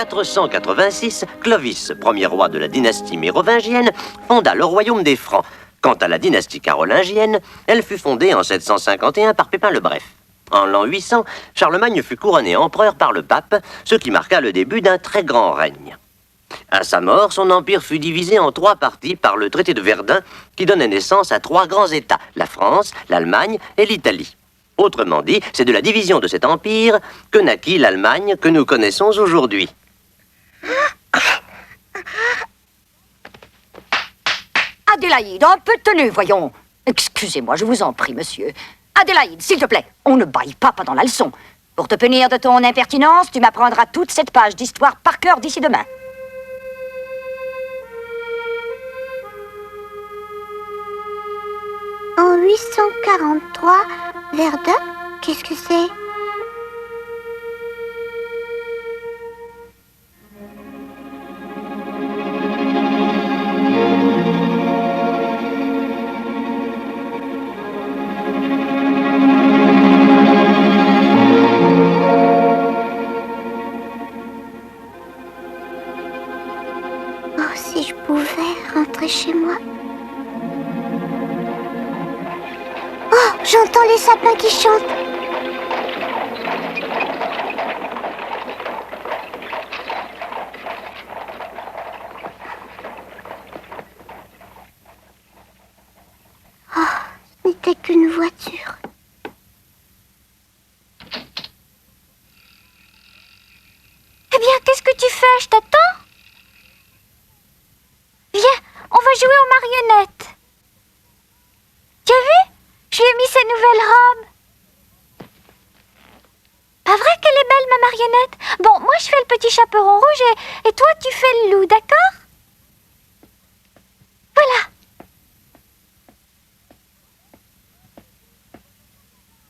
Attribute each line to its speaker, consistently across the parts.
Speaker 1: 486, Clovis, premier roi de la dynastie mérovingienne, fonda le royaume des Francs. Quant à la dynastie carolingienne, elle fut fondée en 751 par Pépin le Bref. En l'an 800, Charlemagne fut couronné empereur par le pape, ce qui marqua le début d'un très grand règne. À sa mort, son empire fut divisé en 3 parties par le traité de Verdun, qui donnait naissance à 3 grands États, la France, l'Allemagne et l'Italie. Autrement dit, c'est de la division de cet empire que naquit l'Allemagne que nous connaissons aujourd'hui.
Speaker 2: Adélaïde, un peu de tenue, voyons. Excusez-moi, je vous en prie, monsieur. Adélaïde, s'il te plaît, on ne bâille pas pendant la leçon. Pour te punir de ton impertinence, tu m'apprendras toute cette page d'histoire par cœur d'ici demain.
Speaker 3: En 843, Verdun, qu'est-ce que c'est? Oh, si je pouvais rentrer chez moi. Oh, j'entends les sapins qui chantent. Oh, ce n'était qu'une voiture.
Speaker 4: Eh bien, qu'est-ce que tu fais? Je t'attends. Viens, on va jouer aux marionnettes. Tu as vu? Je lui ai mis sa nouvelle robe. Pas vrai qu'elle est belle, ma marionnette? Bon, moi je fais le petit chaperon rouge et toi tu fais le loup, d'accord? Voilà.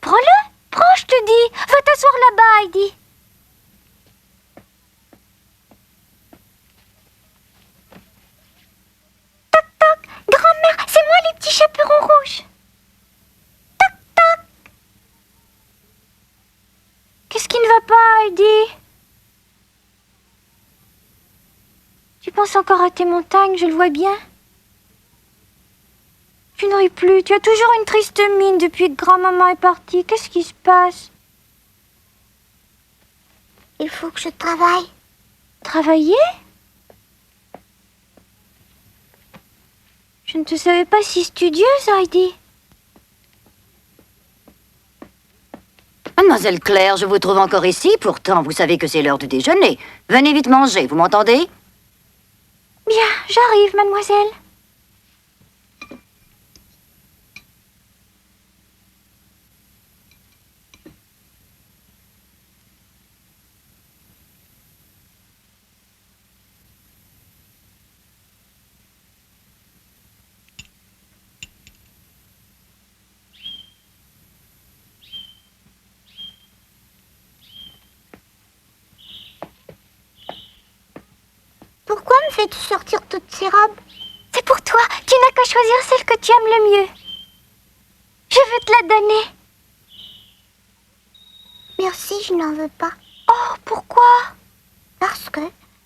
Speaker 4: Prends-le, prends, je te dis. Va t'asseoir là-bas, Heidi. Toc, toc, grand-mère, c'est moi les petits chaperons rouges. Toc, toc. Qu'est-ce qui ne va pas, Heidi? Tu penses encore à tes montagnes, je le vois bien. Tu ne ris plus, tu as toujours une triste mine depuis que grand-maman est partie. Qu'est-ce qui se passe?
Speaker 3: Il faut que je travaille.
Speaker 4: Travailler? Je ne te savais pas si studieuse, Heidi.
Speaker 2: Mademoiselle Claire, je vous trouve encore ici. Pourtant, vous savez que c'est l'heure du déjeuner. Venez vite manger, vous m'entendez?
Speaker 4: Bien, j'arrive, mademoiselle.
Speaker 3: Pourquoi me fais-tu sortir toutes ces robes?
Speaker 4: C'est pour toi. Tu n'as qu'à choisir celle que tu aimes le mieux. Je veux te la donner.
Speaker 3: Merci, je n'en veux pas.
Speaker 4: Oh, pourquoi?
Speaker 3: Parce que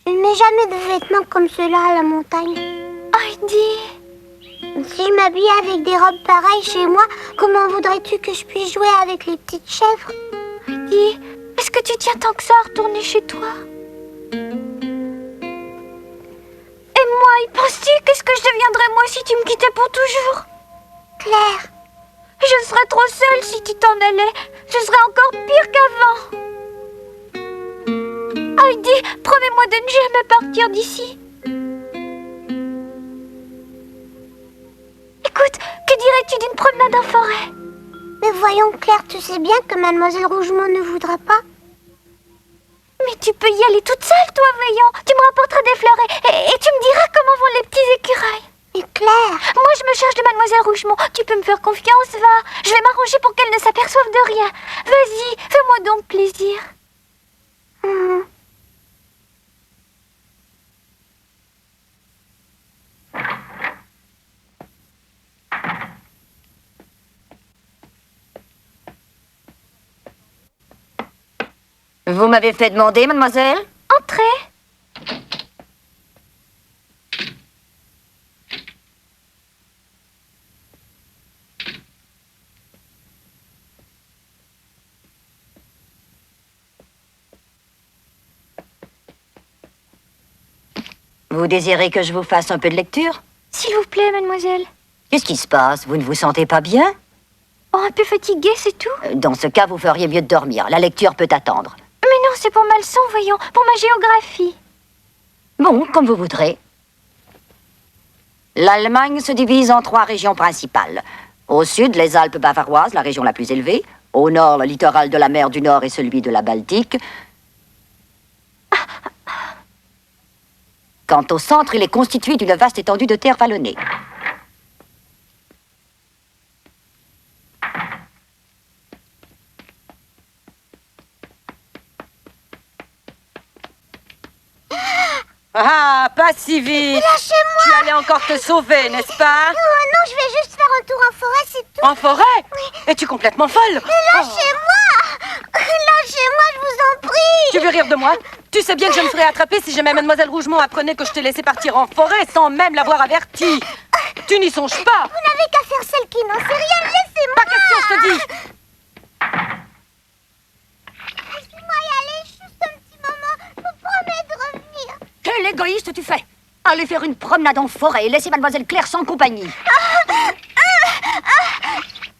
Speaker 3: je ne mets jamais de vêtements comme ceux-là à la montagne.
Speaker 4: Heidi.
Speaker 3: Si je m'habille avec des robes pareilles chez moi, comment voudrais-tu que je puisse jouer avec les petites chèvres?
Speaker 4: Heidi, est-ce que tu tiens tant que ça à retourner chez toi? Et moi, y penses-tu? Qu'est-ce que je deviendrais moi si tu me quittais pour toujours?
Speaker 3: Claire,
Speaker 4: Je serais trop seule si tu t'en allais. Je serais encore pire qu'avant. Heidi, promets-moi de ne jamais partir d'ici. Écoute, que dirais-tu d'une promenade en forêt?
Speaker 3: mais voyons Claire, tu sais bien que Mademoiselle Rougemont ne voudra pas.
Speaker 4: Mais tu peux y aller toute seule, toi, voyons. Tu me rapporteras des fleurs et tu me diras comment vont les petits écureuils.
Speaker 3: Mais Claire,
Speaker 4: Moi, je me charge de Mademoiselle Rougemont. Tu peux me faire confiance, va. Je vais m'arranger pour qu'elle ne s'aperçoive de rien. Vas-y, fais-moi donc plaisir.
Speaker 2: Vous m'avez fait demander, mademoiselle?
Speaker 4: Entrez.
Speaker 2: Vous désirez que je vous fasse un peu de lecture?
Speaker 4: S'il vous plaît, mademoiselle.
Speaker 2: Qu'est-ce qui se passe? Vous ne vous sentez pas bien?
Speaker 4: Oh, un peu fatiguée, c'est tout.
Speaker 2: Dans ce cas, vous feriez mieux de dormir. La lecture peut attendre.
Speaker 4: Mais non, c'est pour ma leçon, voyons, pour ma géographie.
Speaker 2: Bon, comme vous voudrez. L'Allemagne se divise en 3 régions principales. Au sud, les Alpes bavaroises, la région la plus élevée. Au nord, le littoral de la mer du Nord et celui de la Baltique. Quant au centre, il est constitué d'une vaste étendue de terre vallonnée.
Speaker 5: Ah, pas si vite.
Speaker 3: Lâchez-moi!
Speaker 5: Tu allais encore te sauver, n'est-ce pas?
Speaker 3: Oh non, je vais juste faire un tour en forêt, c'est tout.
Speaker 5: En forêt? Es-tu complètement folle?
Speaker 3: Lâchez-moi! Lâchez-moi, je vous en prie!
Speaker 5: Tu veux rire de moi? Tu sais bien que je me ferais attraper si jamais Mademoiselle Rougemont apprenait que je t'ai laissé partir en forêt sans même l'avoir averti. Tu n'y songes pas.
Speaker 3: Vous n'avez qu'à faire celle qui n'en sait rien, laissez-moi!
Speaker 5: Pas question, je te dis.
Speaker 3: Laissez-moi y aller juste un petit moment, je vous promets de revenir.
Speaker 2: Quel égoïste tu fais! Allez faire une promenade en forêt et laissez Mademoiselle Claire sans compagnie.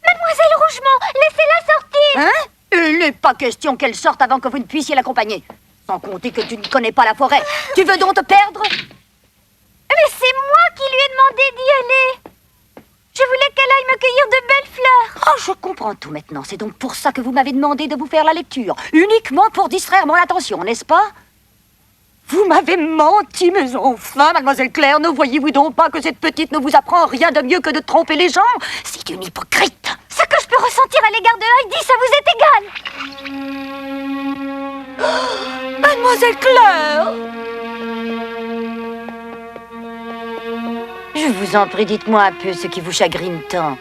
Speaker 4: Mademoiselle Rougemont, laissez-la sortir.
Speaker 2: Hein? Il n'est pas question qu'elle sorte avant que vous ne puissiez l'accompagner. Sans compter que tu ne connais pas la forêt. Tu veux donc te perdre?
Speaker 4: Mais c'est moi qui lui ai demandé d'y aller. Je voulais qu'elle aille me cueillir de belles fleurs.
Speaker 2: Oh, je comprends tout maintenant. C'est donc pour ça que vous m'avez demandé de vous faire la lecture. Uniquement pour distraire mon attention, n'est-ce pas? Vous m'avez menti, mais enfin, Mademoiselle Claire, ne voyez-vous donc pas que cette petite ne vous apprend rien de mieux que de tromper les gens? C'est une hypocrite.
Speaker 4: Ce que je peux ressentir à l'égard de Heidi, ça vous est égal.
Speaker 2: Mademoiselle Claire! Je vous en prie, dites-moi un peu ce qui vous chagrine tant.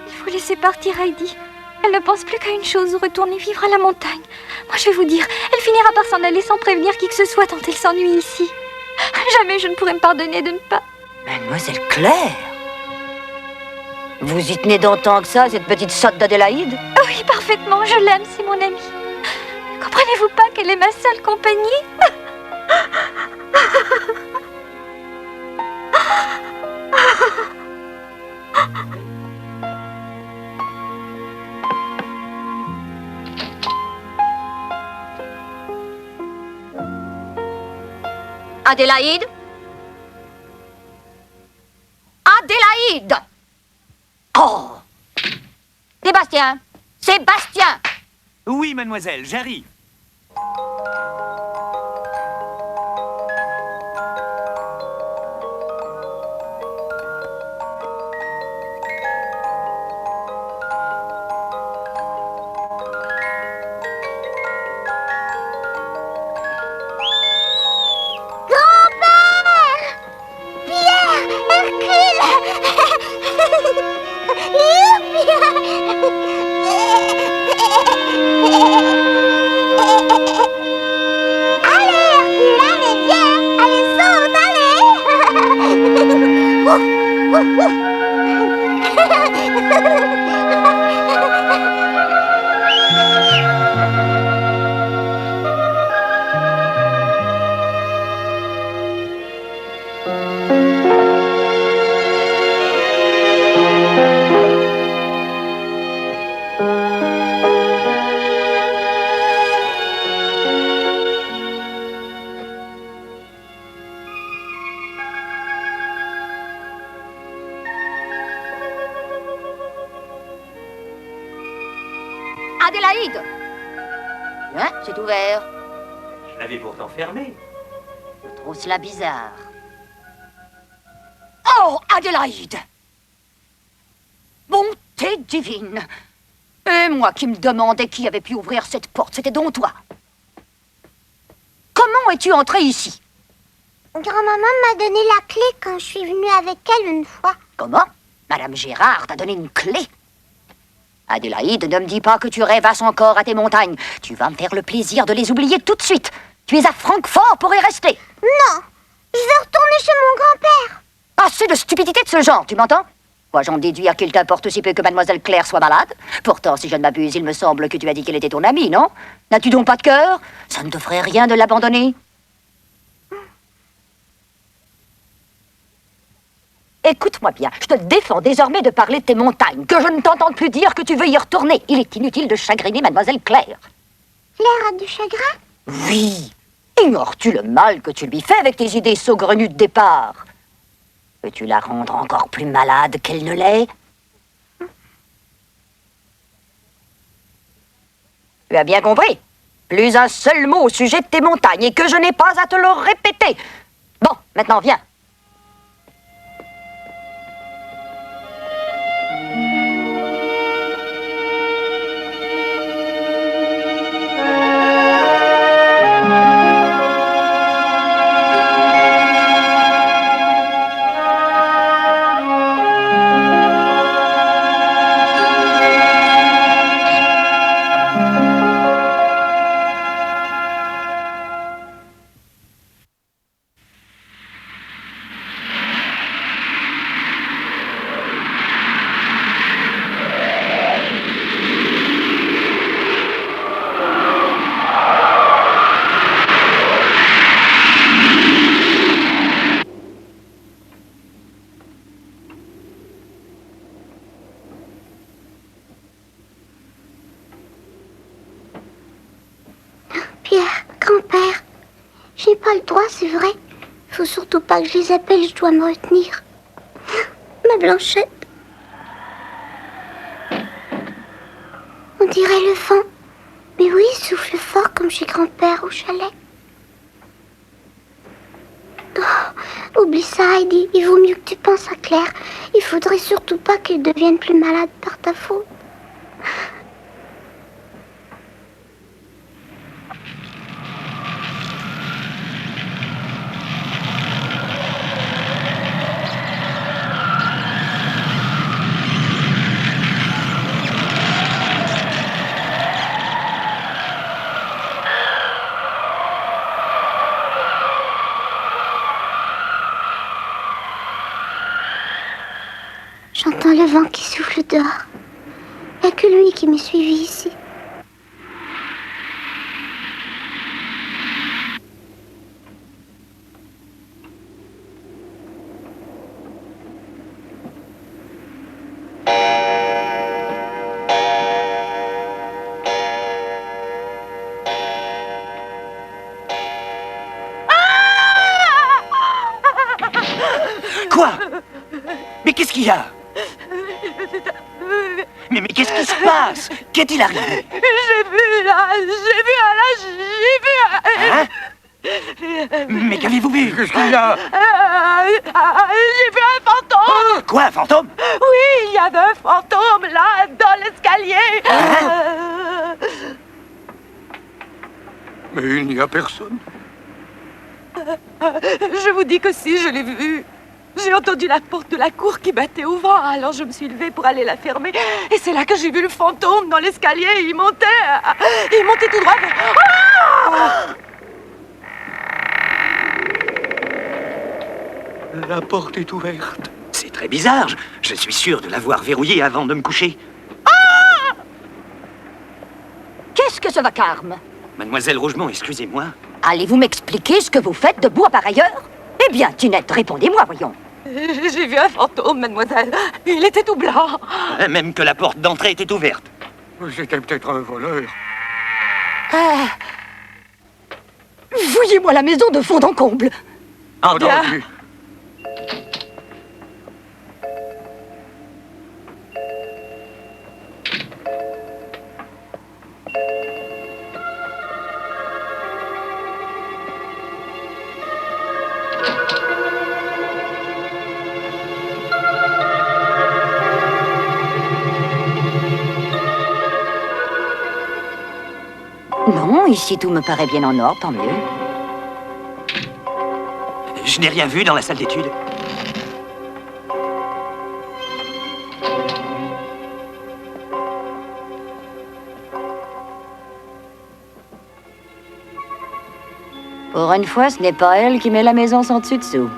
Speaker 4: Il faut laisser partir Heidi. Elle ne pense plus qu'à une chose, retourner vivre à la montagne. Moi, je vais vous dire, elle finira par s'en aller sans prévenir qui que ce soit tant elle s'ennuie ici. Jamais je ne pourrai me pardonner de ne pas...
Speaker 2: Mademoiselle Claire? Vous y tenez donc tant que ça, cette petite sotte d'Adélaïde?
Speaker 4: Oui, parfaitement, je l'aime, c'est mon amie. Ne comprenez-vous pas qu'elle est ma seule compagnie?
Speaker 2: Adélaïde? Adélaïde! Oh! Sébastien! Sébastien!
Speaker 6: Oui, mademoiselle, j'arrive.
Speaker 2: Adélaïde! Hein, c'est ouvert.
Speaker 6: Je l'avais pourtant fermé.
Speaker 2: Je trouve cela bizarre. Oh, Adélaïde! Bonté divine! Et moi qui me demandais qui avait pu ouvrir cette porte, c'était donc toi. Comment es-tu entrée ici?
Speaker 3: Grand-maman m'a donné la clé quand je suis venue avec elle une fois.
Speaker 2: Comment? Madame Gérard t'a donné une clé? Adélaïde, ne me dis pas que tu rêvasses encore à tes montagnes. Tu vas me faire le plaisir de les oublier tout de suite. Tu es à Francfort pour y rester.
Speaker 3: Non, je veux retourner chez mon grand-père.
Speaker 2: Assez de stupidité de ce genre, tu m'entends? Moi, j'en déduire qu'il t'importe aussi peu que Mademoiselle Claire soit malade. Pourtant, si je ne m'abuse, il me semble que tu as dit qu'elle était ton amie, non? N'as-tu donc pas de cœur? Ça ne te ferait rien de l'abandonner? Écoute-moi bien, je te défends désormais de parler de tes montagnes, que je ne t'entende plus dire que tu veux y retourner. Il est inutile de chagriner mademoiselle Claire.
Speaker 3: Claire a du chagrin?
Speaker 2: Oui. Ignores-tu le mal que tu lui fais avec tes idées saugrenues de départ? Veux-tu la rendre encore plus malade qu'elle ne l'est? Tu as bien compris? Plus un seul mot au sujet de tes montagnes et que je n'ai pas à te le répéter. Bon, maintenant viens.
Speaker 3: Pierre, grand-père, j'ai pas le droit, c'est vrai. Faut surtout pas que je les appelle, je dois me retenir. Ma Blanchette. On dirait le vent. Mais oui, il souffle fort comme chez grand-père au chalet. Oh, oublie ça, Heidi. Il vaut mieux que tu penses à Claire. Il faudrait surtout pas qu'elle devienne plus malade par ta faute. J'entends le vent qui souffle dehors. Il n'y a que lui qui m'est suivi ici.
Speaker 6: Quoi? Mais qu'est-ce qu'il y a? Mais qu'est-ce qui se passe? Qu'est-il arrivé?
Speaker 5: J'ai vu
Speaker 6: Hein? Mais qu'avez-vous vu? Qu'est-ce qu'il y a?
Speaker 5: j'ai vu un fantôme.
Speaker 6: Quoi, un fantôme?
Speaker 5: Oui, il y avait un fantôme là, dans l'escalier.
Speaker 7: Mais il n'y a personne.
Speaker 5: Je vous dis que si, je l'ai vu. J'ai entendu la porte de la cour qui battait au vent, alors je me suis levée pour aller la fermer. Et c'est là que j'ai vu le fantôme dans l'escalier. Il montait tout droit vers... Ah!
Speaker 7: La porte est ouverte.
Speaker 6: C'est très bizarre. Je suis sûr de l'avoir verrouillée avant de me coucher.
Speaker 2: Qu'est-ce que ce vacarme?
Speaker 6: Mademoiselle Rougemont, excusez-moi.
Speaker 2: Allez-vous m'expliquer ce que vous faites debout à pareille heure? Eh bien, Tinette, répondez-moi, voyons.
Speaker 5: J'ai vu un fantôme, mademoiselle. Il était tout blanc.
Speaker 6: Même que la porte d'entrée était ouverte.
Speaker 7: C'était peut-être un voleur.
Speaker 2: Ah. Fouillez-moi la maison de fond en comble.
Speaker 7: Entendu.
Speaker 2: Non, ici tout me paraît bien en ordre, tant mieux.
Speaker 6: Je n'ai rien vu dans la salle d'études.
Speaker 2: Pour une fois, ce n'est pas elle qui met la maison sans dessus-dessous.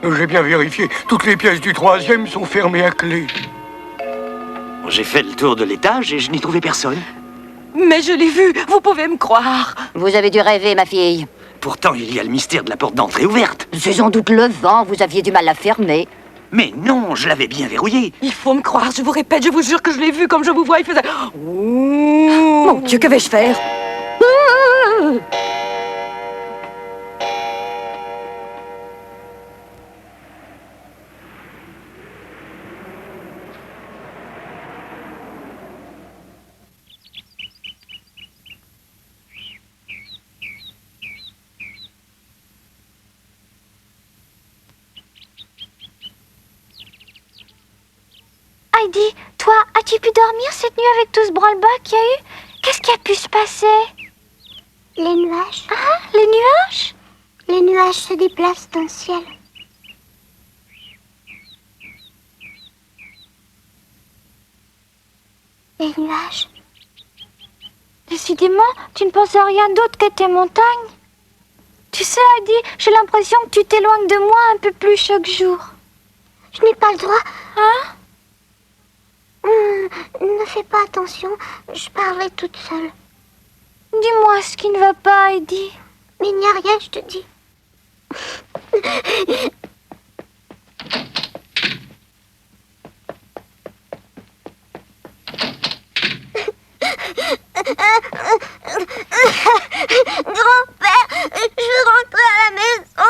Speaker 7: J'ai bien vérifié. Toutes les pièces du troisième sont fermées à clé.
Speaker 6: J'ai fait le tour de l'étage et je n'y trouvais personne.
Speaker 5: Mais je l'ai vu, vous pouvez me croire.
Speaker 2: Vous avez dû rêver, ma fille.
Speaker 6: Pourtant, il y a le mystère de la porte d'entrée ouverte.
Speaker 2: C'est sans doute le vent, vous aviez du mal à fermer.
Speaker 6: Mais non, je l'avais bien verrouillée.
Speaker 5: Il faut me croire, je vous répète, je vous jure que je l'ai vu comme je vous vois, il faisait...
Speaker 2: Mon Dieu, que vais-je faire?
Speaker 4: Heidi, toi, as-tu pu dormir cette nuit avec tout ce branle-bas qu'il y a eu? Qu'est-ce qui a pu se passer?
Speaker 3: Les nuages.
Speaker 4: Ah, les nuages?
Speaker 3: Les nuages se déplacent dans le ciel. Les nuages.
Speaker 4: Décidément, tu ne penses à rien d'autre que tes montagnes. Tu sais, Heidi, j'ai l'impression que tu t'éloignes de moi un peu plus chaque jour.
Speaker 3: Je n'ai pas le droit.
Speaker 4: Hein?
Speaker 3: Ne fais pas attention, je parlerai toute seule.
Speaker 4: Dis-moi ce qui ne va pas, Heidi.
Speaker 3: Mais il n'y a rien, je te dis. Grand-père, je veux rentrer à la maison.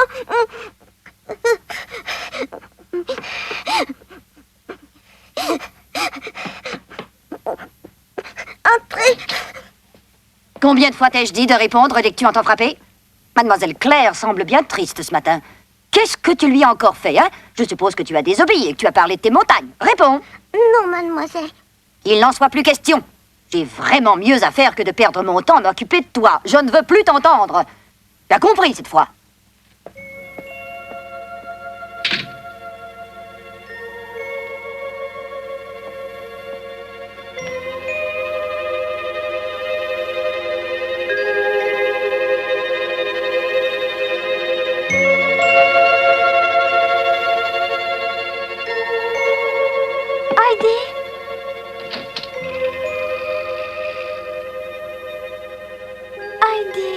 Speaker 3: Entrez.
Speaker 2: Combien de fois t'ai-je dit de répondre dès que tu entends frapper? Mademoiselle Claire semble bien triste ce matin. Qu'est-ce que tu lui as encore fait, hein? Je suppose que tu as désobéi et que tu as parlé de tes montagnes. Réponds.
Speaker 3: Non, mademoiselle.
Speaker 2: Il n'en soit plus question. J'ai vraiment mieux à faire que de perdre mon temps à m'occuper de toi. Je ne veux plus t'entendre. Tu as compris cette fois?
Speaker 4: Heidi? Heidi?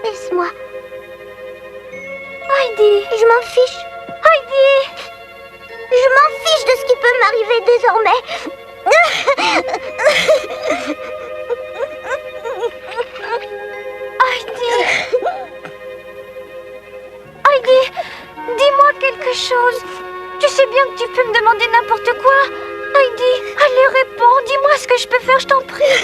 Speaker 3: Laisse-moi.
Speaker 4: Heidi?
Speaker 3: Je m'en fiche.
Speaker 4: Heidi?
Speaker 3: Je m'en fiche de ce qui peut m'arriver désormais.
Speaker 4: Heidi? Heidi, dis-moi quelque chose. Tu sais bien que tu peux me demander n'importe quoi. Heidi, allez, réponds. Dis-moi ce que je peux faire, je t'en prie.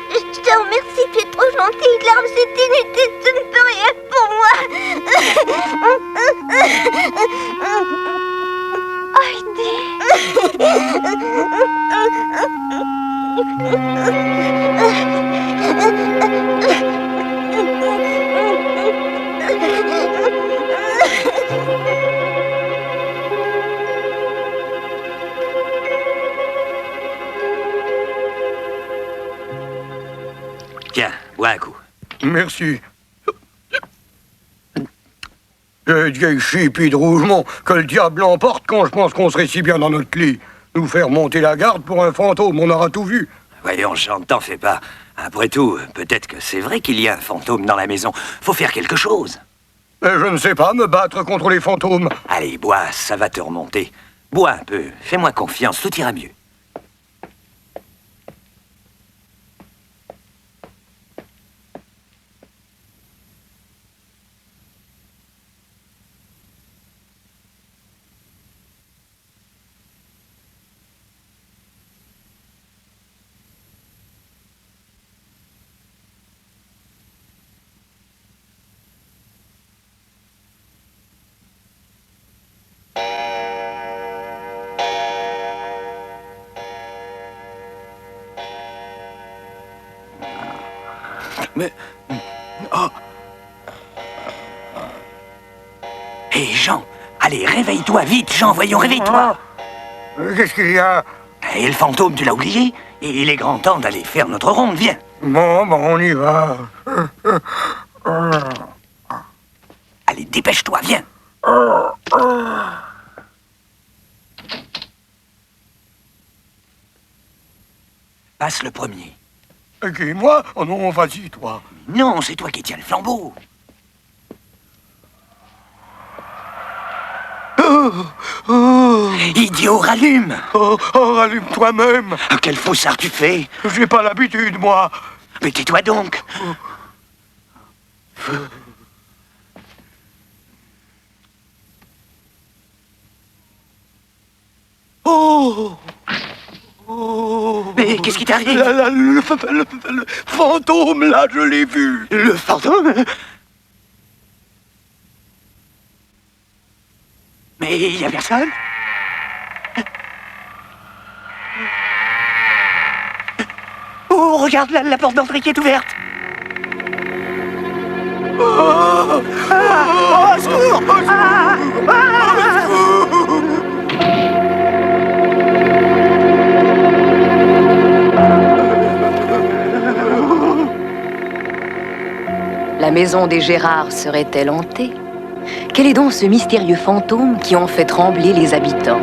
Speaker 3: Je te remercie, tu es trop gentille, Claire, mais c'est inutile, tu ne peux rien pour moi.
Speaker 6: Tiens, bois un coup.
Speaker 7: Merci. Cette vieille chipie de Rougemont, que le diable emporte quand je pense qu'on serait si bien dans notre lit. Nous faire monter la garde pour un fantôme, on aura tout vu.
Speaker 6: Voyons, Jean, ne t'en fais pas. Après tout, peut-être que c'est vrai qu'il y a un fantôme dans la maison. Faut faire quelque chose.
Speaker 7: Mais je ne sais pas me battre contre les fantômes.
Speaker 6: Allez, bois, ça va te remonter. Bois un peu, fais-moi confiance, tout ira mieux.
Speaker 7: Mais... Oh,
Speaker 6: Hé, Jean, allez, réveille-toi vite, Jean, voyons, réveille-toi.
Speaker 7: qu'est-ce qu'il y a?
Speaker 6: Et le fantôme, tu l'as oublié? Et il est grand temps d'aller faire notre ronde, viens.
Speaker 7: Bon, on y va.
Speaker 6: Allez, dépêche-toi, viens. Passe le premier.
Speaker 7: Qui, moi? Oh non, vas-y, toi.
Speaker 6: Non, c'est toi qui tiens le flambeau. Idiot, rallume.
Speaker 7: Oh, rallume toi-même.
Speaker 6: Quel faussard tu fais.
Speaker 7: J'ai pas l'habitude, moi.
Speaker 6: Mais tais-toi donc.
Speaker 7: Oh! Oh!
Speaker 6: Mais qu'est-ce qui t'arrive?
Speaker 7: Le fantôme, là, je l'ai vu.
Speaker 6: Le fantôme? Mais il y a personne? Oh, regarde, la porte d'entrée qui est ouverte.
Speaker 7: Oh!
Speaker 6: Au secours!
Speaker 8: La maison des Gérard serait-elle hantée? Quel est donc ce mystérieux fantôme qui en fait trembler les habitants?